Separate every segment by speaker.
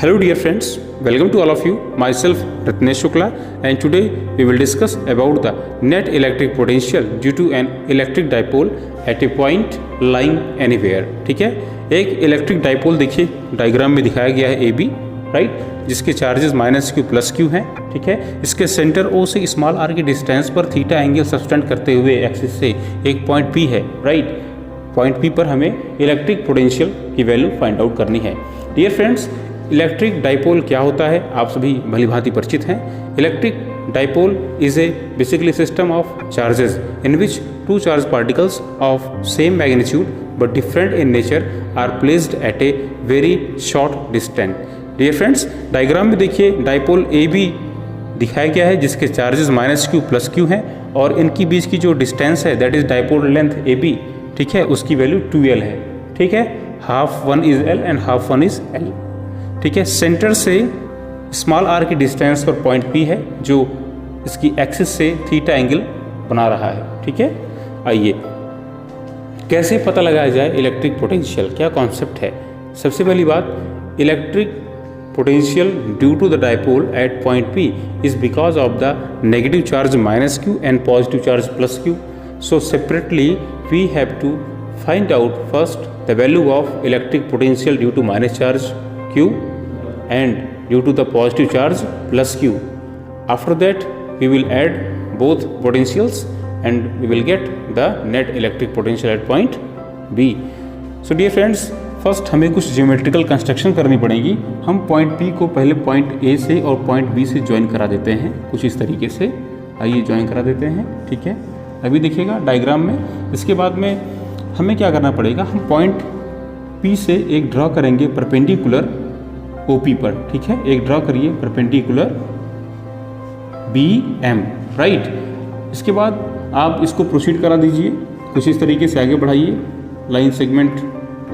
Speaker 1: Hello dear friends, welcome to all of you. Myself Ratnesh Shukla and today we will discuss about the net electric potential due to an electric dipole at a point lying anywhere. ठीक है, एक electric dipole देखिए diagram में दिखाया गया है AB, right, जिसके charges -q plus q हैं. ठीक है, इसके सेंटर O से स्मॉल r के डिस्टेंस पर थीटा एंगल सब्सटेंड करते हुए एक्सिस से एक पॉइंट P है, राइट. पॉइंट P पर हमें इलेक्ट्रिक पोटेंशियल की वैल्यू फाइंड आउट करनी है. डियर फ्रेंड्स, इलेक्ट्रिक डाइपोल क्या होता है आप सभी भली भांति परिचित हैं. Electric dipole is a basically system of charges in which two charge particles of same magnitude but different in nature are placed at a very short distance. Dear friends, diagram में देखिए डाइपोल AB दिखाया गया है जिसके charges -q plus q हैं और इनकी बीच की जो डिस्टेंस है that is dipole length AB. ठीक है, उसकी वैल्यू 2L है. ठीक है, half one is L and half one is L. ठीक है, सेंटर से स्मॉल r की डिस्टेंस पर पॉइंट P है जो इसकी एक्सिस से थीटा एंगल बना रहा है. ठीक है, आइए कैसे पता लगाया जाए इलेक्ट्रिक पोटेंशियल, क्या कॉन्सेप्ट है. सबसे पहली बात, electric potential due to the dipole at point P is because of the negative charge -q and positive charge plus q. So separately we have to find out first the value of electric potential due to minus charge q and due to the positive charge plus q. After that we will add both potentials and we will get the net electric potential at point B. So dear friends, first हमें कुछ geometrical construction करनी पड़ेगी. हम point P को पहले point A से और point B से ज्वाइन करा देते हैं कुछ इस तरीके से. आइए ज्वाइन करा देते हैं. ठीक है, अभी देखिएगा डायग्राम में. इसके बाद में हमें क्या करना पड़ेगा, हम पॉइंट P से एक ड्रॉ करेंगे परपेंडिकुलर OP पर. ठीक है, एक ड्रॉ करिए परपेंडिकुलर BM, राइट. इसके बाद आप इसको प्रोसीड करा दीजिए कुछ इस तरीके से, आगे बढ़ाइए लाइन सेगमेंट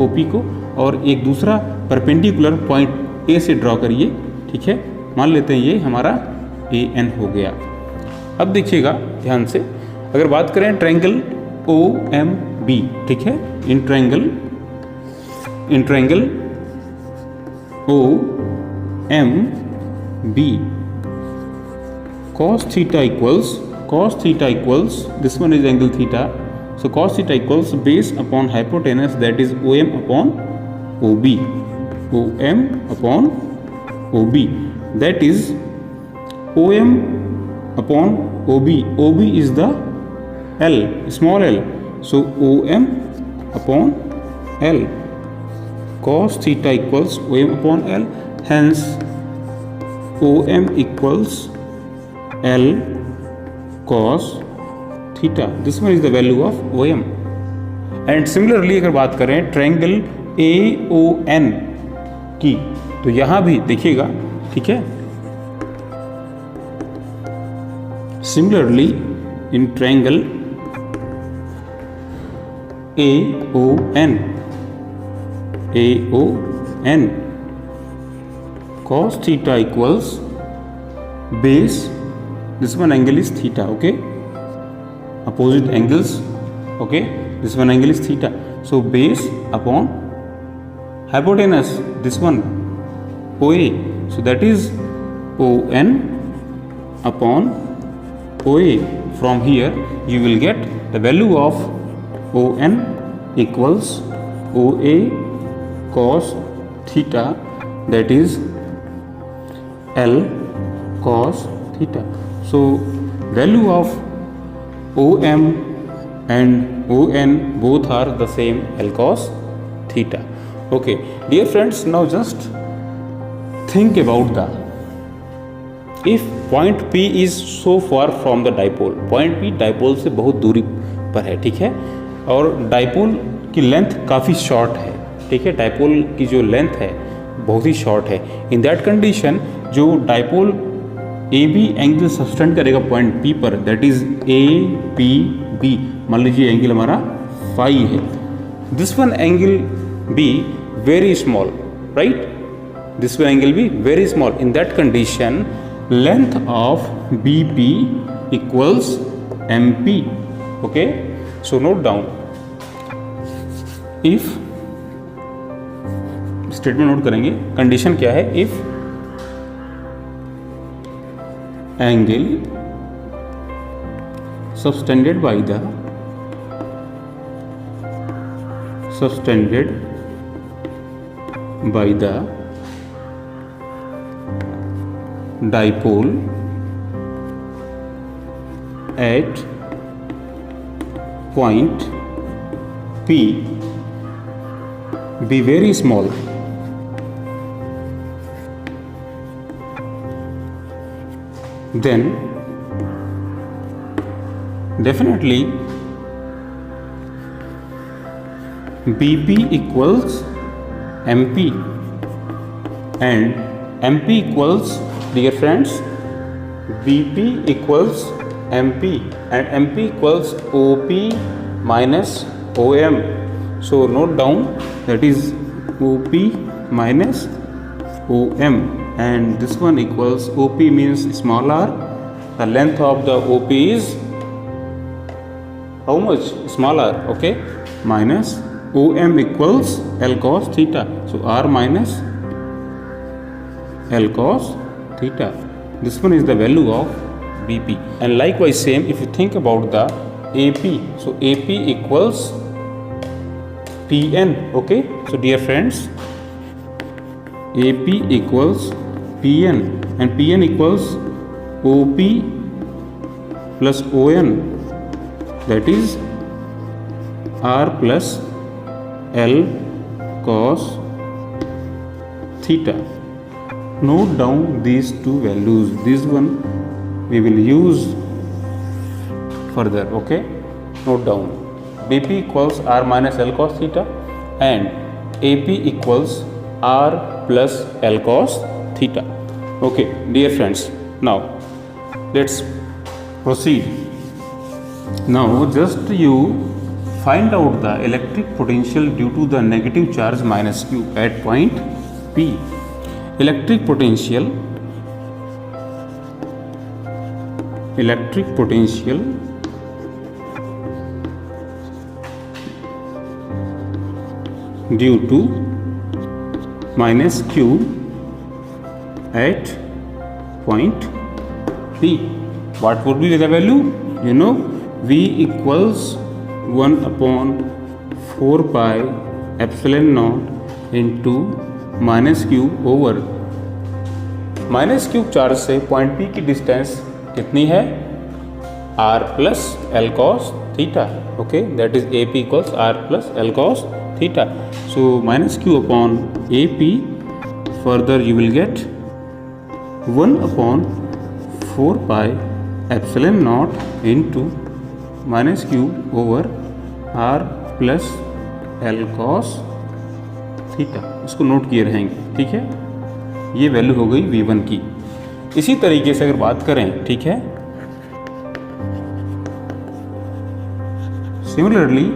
Speaker 1: OP को और एक दूसरा परपेंडिकुलर पॉइंट A से ड्रॉ करिए. ठीक है, मान लेते हैं ये हमारा AN हो गया. अब देखिएगा ध्यान से, अगर बात करें ट्रायंगल OMB, ठीक है, in triangle OMB cos theta equals this one is angle theta, so cos theta equals base upon hypotenuse that is OM upon OB, that is OM upon OB is the L, small l, so OM upon L. Cos theta equals OM upon L, hence OM equals L cos theta. This one is the value of OM. And similarly अगर बात करें triangle AON की, तो यहाँ भी देखिएगा. ठीक है, similarly in triangle AON cos theta equals base, this one angle is theta, okay, opposite angles, okay, this one angle is theta, so base upon hypotenuse, this one OA, so that is ON upon OA. From here you will get the value of ON equals OA cos theta, that is L cos theta. So value of OM and ON both are the same, L cos theta. Okay dear friends, now just think about the, if point P is so far from the dipole, point P dipole से बहुत दूरी पर है. ठीक है, और dipole की length काफ़ी शॉर्ट है. ठीक है, डाइपोल की जो लेंथ है बहुत ही शॉर्ट है. इन दैट कंडीशन जो डाइपोल AB एंगल सब्सटेंड करेगा पॉइंट P पर, दैट इज APB. मान लीजिए एंगल हमारा फाई है. This one angle B very small, right, this one angle B very small. In that condition length of BP equals MP. Okay, so note down, if statement note करेंगे। Condition क्या है, if angle subtended by the dipole at point P be very small, then definitely BP equals MP, and MP equals, dear friends, BP equals MP and MP equals OP minus OM. So note down, that is OP minus OM, and this one equals, OP means small r, the length of the OP is how much, small r, okay, minus OM equals L cos theta, so r minus L cos theta. This one is the value of BP. And likewise same, if you think about the AP, so AP equals PN, okay. So dear friends, AP equals PN, and PN equals OP plus ON, that is R plus L cos theta. Note down these two values. This one we will use further, okay. Note down, BP equals R minus L cos theta and AP equals R plus L cos theta. Okay, dear friends, now let's proceed. Now just you find out the electric potential due to the negative charge minus Q at point P. Electric potential due to minus Q at point P. What would be the value? You know, V equals 1 upon 4 pi epsilon naught into minus q over minus q charge से point P की distance कितनी है, r plus l cos theta, okay, that is A P equals r plus l cos theta. So minus q upon A P, further you will get 1 upon 4 pi epsilon naught into minus q over r plus l cos theta. इसको note किए रहेंगे, ठीक है. ये value हो गई V1 की. इसी तरीके से अगर बात करें, ठीक है, सिमिलरली,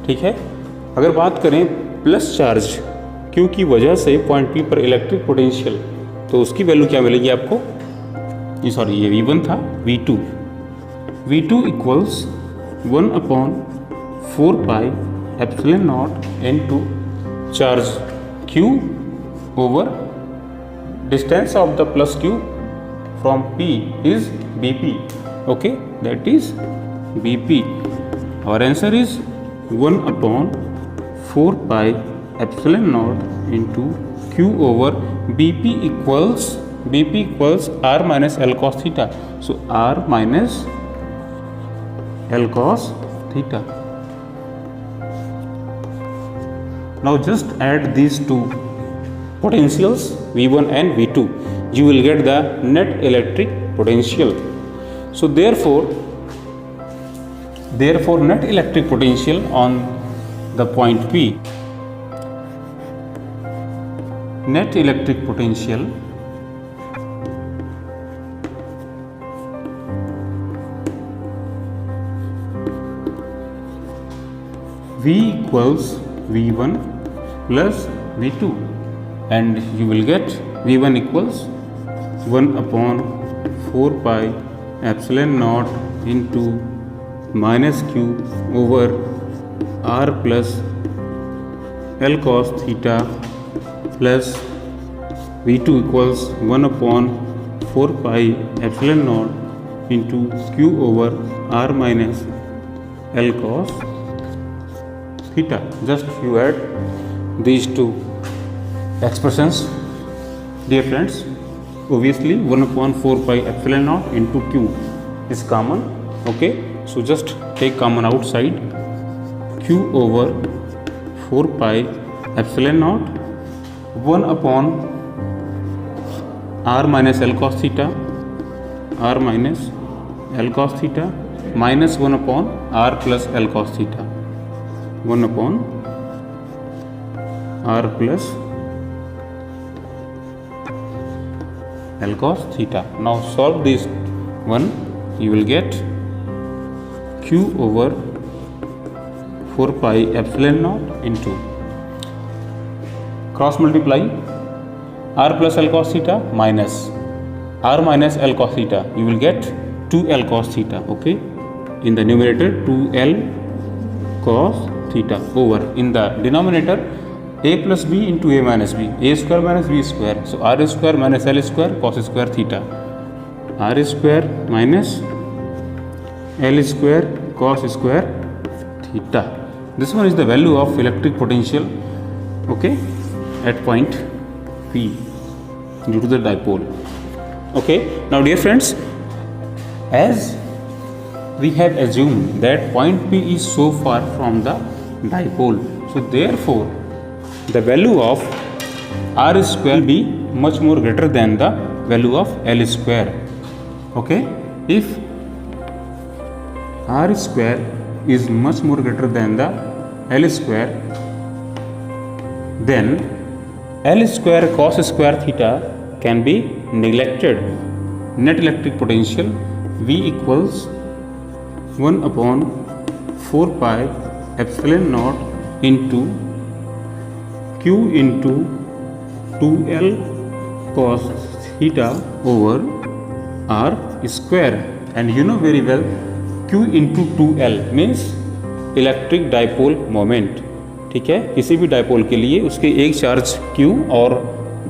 Speaker 1: ठीक है, अगर बात करें प्लस चार्ज Q की वजह से पॉइंट P पर इलेक्ट्रिक पोटेंशियल, तो उसकी वैल्यू क्या मिलेगी आपको, ये सॉरी ये V1 था, V2 equals 1 upon 4 pi epsilon naught into charge Q over distance of the plus Q from P is BP, okay, that is BP. Our answer is 1 upon 4 pi epsilon naught into Q over BP equals R minus L cos theta. So R minus L cos theta. Now just add these two potentials V1 and V2, you will get the net electric potential. So therefore net electric potential on the point P, net electric potential V equals V1 plus V2, and you will get V1 equals 1 upon 4 pi epsilon naught into minus Q over R plus L cos theta plus V2 equals 1 upon 4 pi epsilon naught into Q over R minus L cos theta. Just you add these two expressions, dear friends. Obviously 1 upon 4 pi epsilon naught into Q is common. Okay, so just take common outside. Q over 4 pi epsilon naught 1 upon R minus L cos theta, R minus L cos theta minus 1 upon R plus L cos theta, 1 upon R plus L cos theta. Now solve this one, you will get Q over 4 pi epsilon naught into cross multiply R plus L cos theta minus R minus L cos theta, you will get 2L cos theta. Okay, in the numerator 2L cos theta over in the denominator a plus b into a minus b, a square minus b square. So r square minus L square cos square theta, r square minus L square cos square theta. This one is the value of electric potential, okay, at point P due to the dipole. Okay, now dear friends, as we have assumed that point P is so far from the dipole, so therefore the value of R square will be much more greater than the value of L square. Okay, if R square is much more greater than the L square, then L square cos square theta can be neglected. Net electric potential V equals 1 upon 4 pi epsilon naught into Q into 2L cos theta over R square. And you know very well Q into 2L means electric dipole moment. ठीक है, किसी भी dipole के लिए उसके एक charge Q और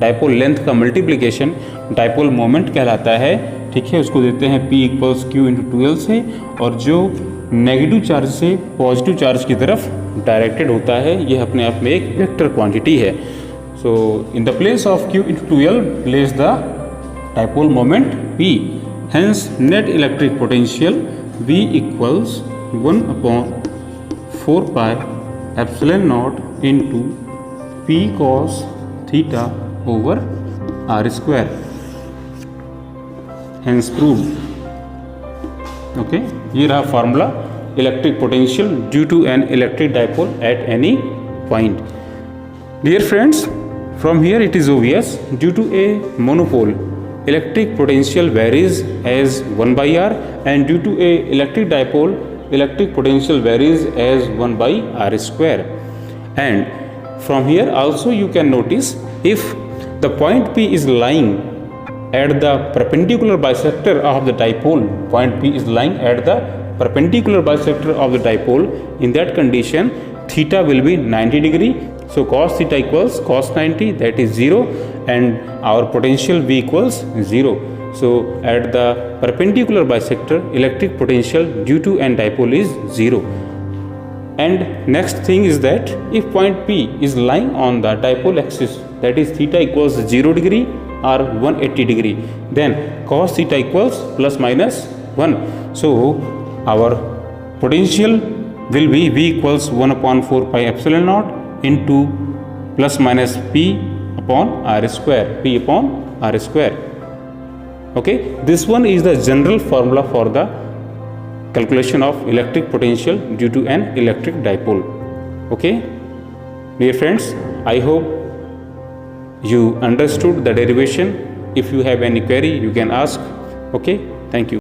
Speaker 1: dipole length का मल्टीप्लिकेशन डाइपोल मोमेंट कहलाता है. ठीक है, उसको देते हैं P equals Q into 2L से, और जो नेगेटिव चार्ज से पॉजिटिव चार्ज की तरफ डायरेक्टेड होता है, यह अपने आप में एक वेक्टर क्वांटिटी है. So in the place of Q into 2L place the dipole moment P. Hence net electric potential V equals 1 upon 4 pi epsilon naught into P cos theta over R square. Hence proved. Okay, ये रहा formula electric potential due to an electric dipole at any point. Dear friends, from here it is obvious, due to a monopole electric potential varies as 1 by R, and due to a electric dipole electric potential varies as 1 by R square. And from here also you can notice, if the point P is lying at the perpendicular bisector of the dipole, point P is lying at the perpendicular bisector of the dipole, in that condition theta will be 90 degree. So cos theta equals cos 90, that is 0, and our potential V equals 0. So at the perpendicular bisector electric potential due to an dipole is 0. And next thing is that if point P is lying on the dipole axis, that is theta equals 0 degree or 180 degree, then cos theta equals plus minus 1. So our potential will be V equals 1 upon 4 pi epsilon naught into plus minus P upon R square, P upon R square. Okay, this one is the general formula for the calculation of electric potential due to an electric dipole. Okay, dear friends, I hope you understood the derivation. If you have any query, you can ask. Okay, thank you.